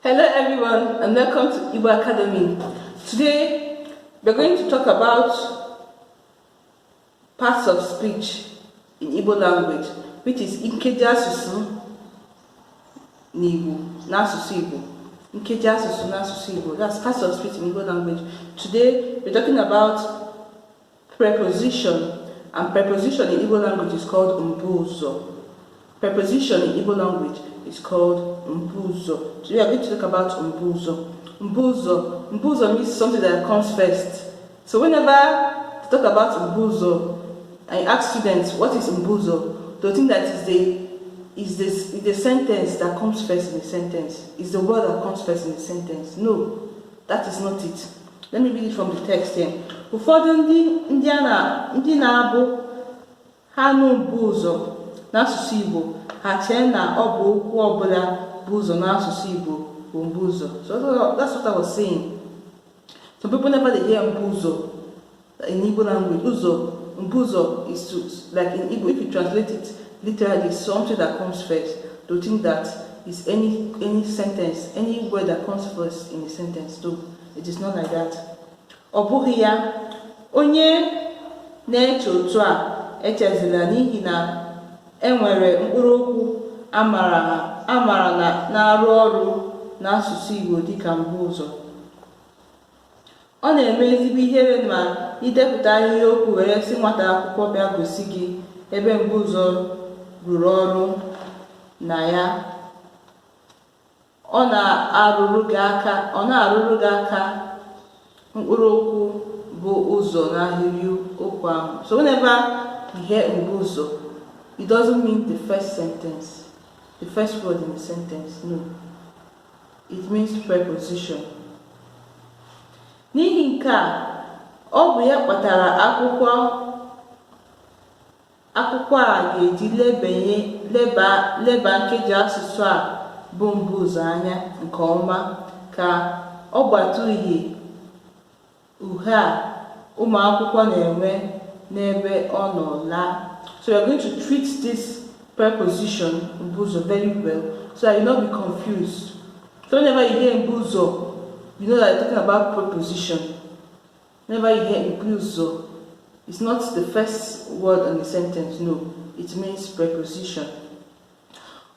Hello everyone and welcome to Igbo Academy. Today we're going to talk about parts of speech in Igbo language, which is Nkeji Asusu n'Igbo, n'Asusu Igbo. Nkeji Asusu n'Asusu Igbo. That's parts of speech in Igbo language. Today we're talking about preposition, and preposition in Igbo language is called mbuzo. Preposition in Igbo language is called mbuzo. Today we are going to talk about mbuzo. Mbuzo means something that comes first. So whenever you talk about mbuzo and you ask students what is mbuzo, they think that is the sentence that comes first in the sentence. Is the word that comes first in the sentence. No, that is not it. Let me read it from the text here. Ụfọdụ ndị na-abụ ha nụ mbuzo n'asụsụ Igbo, ha chee na ọ bụ okwu ọbụla bụ ụzọ n'asụsụ Igbo bụ mbuzo. So that's what I was saying. Some people never they hear mbuzo in Igbo language. Mbuzo is to, like in Igbo, if you translate it literally, it's something that comes first. Don't think that is any sentence, any word that comes first in a sentence. No, it is not like that. Ọbụghị ya, onye na-eche otu a echezila n'ihi na enwere mkpụrụ okwu amara na-arụ ọrụ n'asụsụ Igbo dịka mbuzo. Ọ na-eme ezigbo ihere ma idepụta ihe okwu were sị nwata akwụkwọ bịa gosi gị ebe mbuzo rụrụ ọrụ na ya. Ọ na-arụrụ gị aka mkpụrụ okwu bụ ụzọ n'ahịrị okwu ahụ. So whenever you hear mbuzo, it doesn't mean the first sentence, the first word in the sentence. No, it means preposition. N'ihi nke a, ọ bụ ya kpatara akwụkwọ a ga-eji leba nkeji asụsụ a bụ mbuzo anya nke ọma ka ọ gbata uhie a ụmụ akwụkwọ na-enwe n'ebe ọ nọ laa. So we are going to treat this preposition mbuzo very well so that you will not be confused. So whenever you hear mbuzo, you know that you're talking about preposition. Whenever you hear mbuzo, it's not the first word in the sentence. No, it means preposition.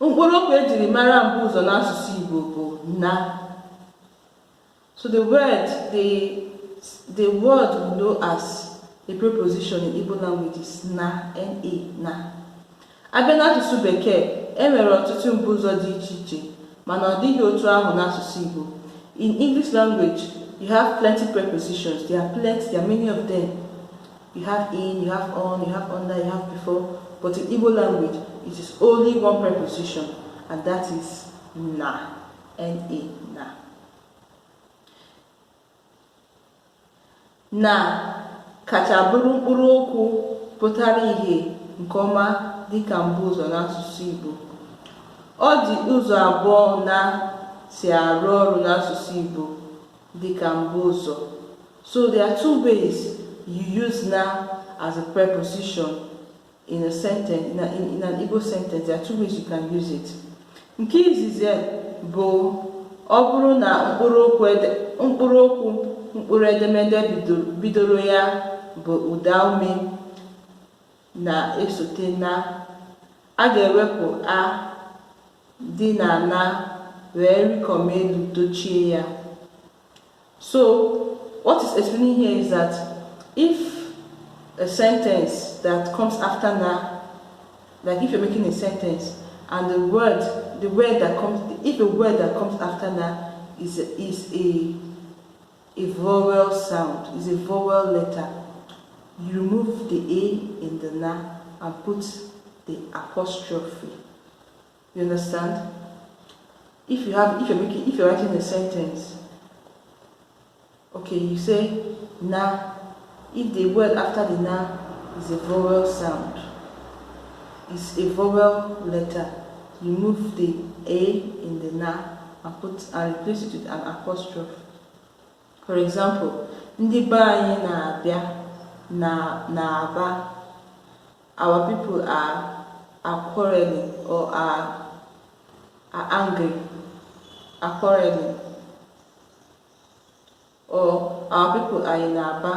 Mkpụrụ okwu ejiri mara mbuzo n'asụsụ Igbo bụ na. So the word we know as a preposition in Igbo language is na, na. Abịa n'asụsụ Bekee, enwere ọtụtụ mbuzo dị iche iche, mana ọ dịghị otu ahụ n'asụsụ Igbo. In English language, you have plenty prepositions. There are many of them. You have in, you have on, you have under, you have before. But in Igbo language, it is only one preposition, and that is na, na. Na kacha bụrụ mkpụrụ okwu pụtara ihe nke ọma dịka mbuzo n'asụsụ Igbo. Ọ dị ụzọ abụọ na si arụ ọrụ n'asụsụ Igbo dịka mbuzo. So there are two ways you use na as a preposition in a sentence, in an Igbo sentence. There are two ways you can use it. Nke izizi bụ ọ bụrụ na mkpụrụ edemede bidoro ya bụ ụda ume na-esote na, a ga-ewepụ a dị na wee rikọm elu dochie ya. So what is explaining here is that if a sentence that comes after na, like if you're making a sentence and if a word that comes after na is a vowel sound, is a vowel letter, you remove the a in the na and put the apostrophe. You understand? If you're writing a sentence, okay, you say na. If the word after the na is a vowel sound, is a vowel letter, you move the a in the na and replace it with an apostrophe. For example, ndị be anyị na-abịa na-aba. Our people are quarreling or are angry. are quarreling, or our people are in Aba.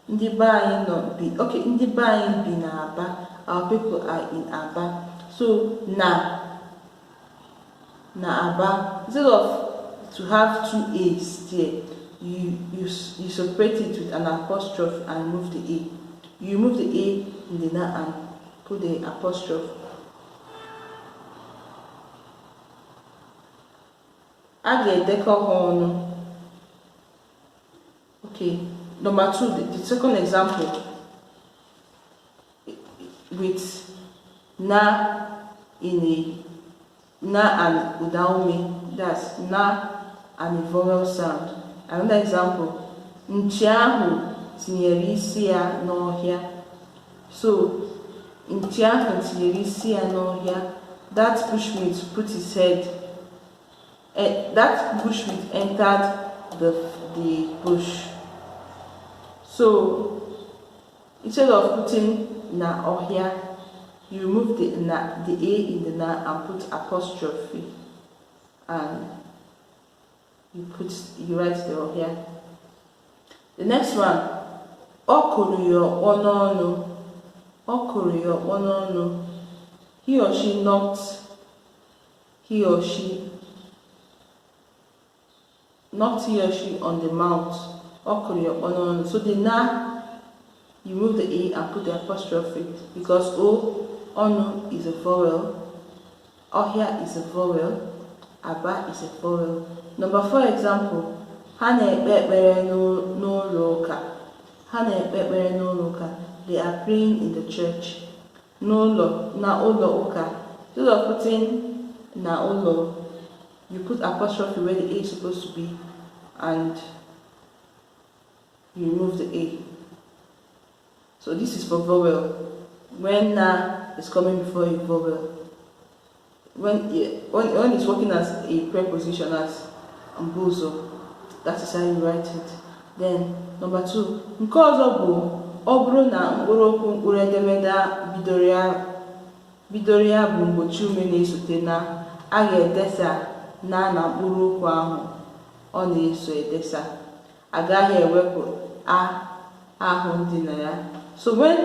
Ndị be anyị nọ bi, okay, ndị be anyị bi na Aba, our people are in Aba. So na Aba, instead of to have two A's there, you separate it with an apostrophe and remove the A. You remove the A in the na and put the apostrophe. A ga-edekọ ha ọnụ. Okay, number 2, the second example with na in a na and udaume, that's na and a vowel sound. Another example, nchi ahụ tinyere isi ya n'ọhịa. So nchi ahụ tinyere isi ya n'ọhịa, that bushmeat put his head, that bushmeat entered the bush. So instead of putting na ohia, you remove the A in the na and put apostrophe, and you write the ohia. The next one, okuru yo onono. Okuru yo onono. He or she knocked on the mouth. So the na, you move the A and put the apostrophe, because ono is a vowel, ohia is a vowel, aba is a vowel. Number 4 example, ha na-ekpe ekpere n'ụlọ ụka. They are praying in the church. N'ụlọ, na ụlọ ụka. Instead of putting na ụlọ, you put apostrophe where the A is supposed to be, and you remove the A. So this is for vowel. When na is coming before a vowel. When it's working as a preposition, as mbuzo, that is how you write it. Then number 2, nke ọzọ bụ ọ bụrụ na mkpụrụ edemede bidoro ya bụ mgbochi ume na-esote na, a ga-edesa na mkpụrụ okwu ahụ ọ na-eso edesa. Agaghị ewepụ ahụ dị na ya. So when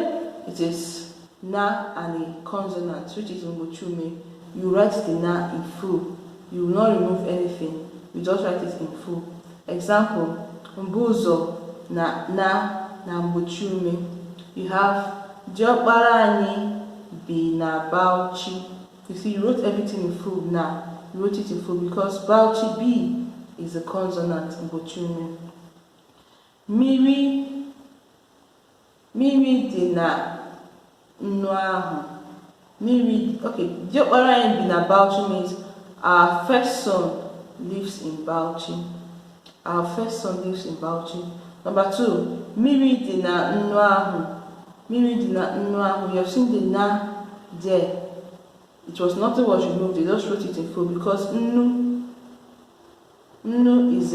it is na and a consonant, which is mgbochi ume, you write the na in full. You will not remove anything. You just write it in full. Example, mbuzo na mgbochi ume. You have diokpara anyị bi na Bauchi. You see, you wrote everything in full now. You wrote it in full because Bauchi B is a consonant, mgbochi ume. Mmiri dị na nnu ahụ. Okay, diokpara anyị bi na Bauchi means our first son lives in Bauchi. Our first son lives in Bauchi. Number 2, mmiri dị na nnu ahụ. Mmiri dị na nnu ahụ. You have seen the na there. Nothing was removed. They just wrote it in full because nnu is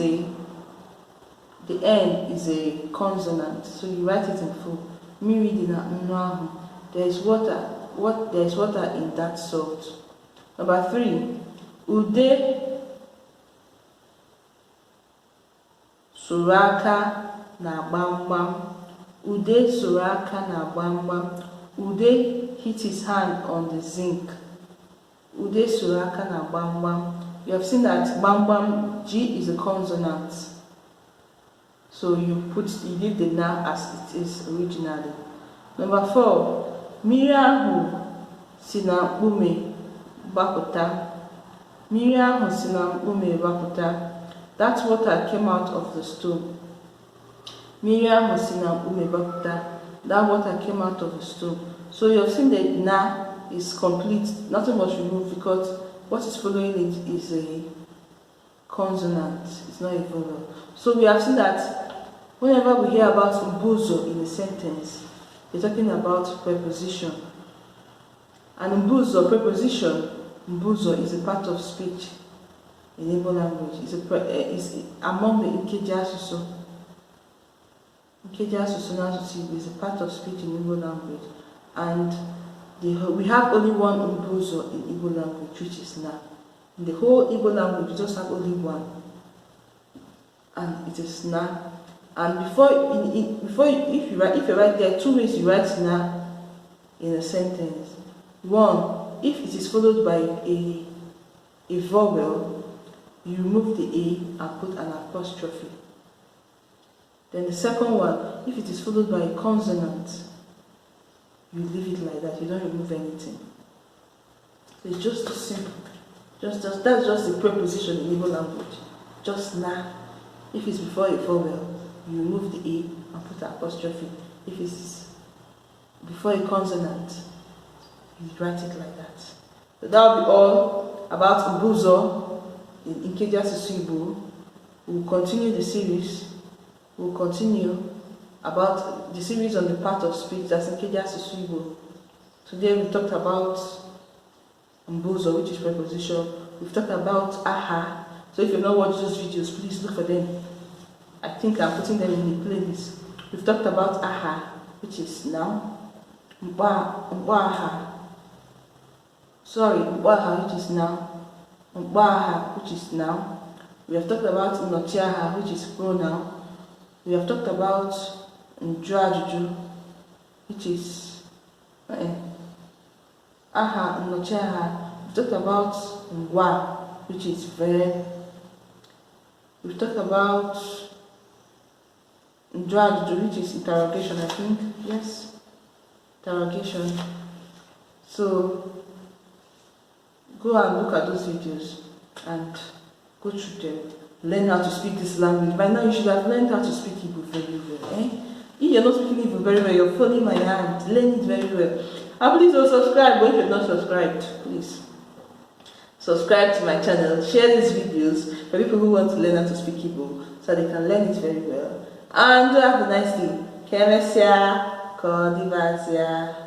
the N is a consonant, so you write it in full. Mmiri dị na nnu ahụ. There is water in that salt. Number 3, ude soro aka na gbamgbam. Ude soro aka na gbamgbam. Ude hit his hand on the zinc. Ude soro aka na gbamgbam. You have seen that gbamgbam, G is a consonant. So you leave the na as it is originally. Number 4, mmiri ahụ si na mkpume gbapụta. Mmiri ahụ si na mkpume gbapụta. That water came out of the stone. Mmiri ahụ si na mkpume gbapụta. That water came out of the stone. So you have seen that na is complete. Nothing was removed because what is following it is a consonant. It's not a vowel. So we have seen that whenever we hear about mbuzo in a sentence, we're talking about preposition. And mbuzo, preposition, mbuzo is a part of speech in Igbo language. It's among the Nkeji Asusu. Nkeji Asusu n'asụsụ is a part of speech in Igbo language. And we have only one mbuzo in Igbo language, which is na. In the whole Igbo language, you just have only one, and it is na. And if you write, there are two ways you write na in a sentence. One, if it is followed by a vowel, you remove the a and put an apostrophe. Then the second one, if it is followed by a consonant, you leave it like that. You don't remove anything. So it's just simple. That's just the preposition in Igbo language. Just na. If it's before a vowel, you remove the a and put an apostrophe. If it's before a consonant, you write it like that. So that will be all about Mbuzo in Nkeji Asusu Igbo. We'll continue the series. We'll continue about the series on the part of speech, that's Nkeji Asusu Igbo. Today we talked about Mbuzo, which is preposition. We've talked about aha. So if you've not watched those videos, please look for them. I think I'm putting them in the playlist. We've talked about aha, which is noun. Mbaha. Sorry, Mbaha, which is noun. Mbaha, which is noun. We have talked about Notiaha, which is pronoun. We have talked about Njuajuju, which is aha, Notiaha. We've talked about Ngwa, which is verb. We've talked about Njuajuju, which is interrogation, I think. Yes, interrogation. So go and look at those videos and go through them. Learn how to speak this language. By now you should have learned how to speak Igbo very well. If you're not speaking Igbo very well, you're following my hand. Learn it very well. And please don't subscribe. But if you're not subscribed, please subscribe to my channel. Share these videos for people who want to learn how to speak Igbo so they can learn it very well. And have a nice day. Kemesia, Kodivasia.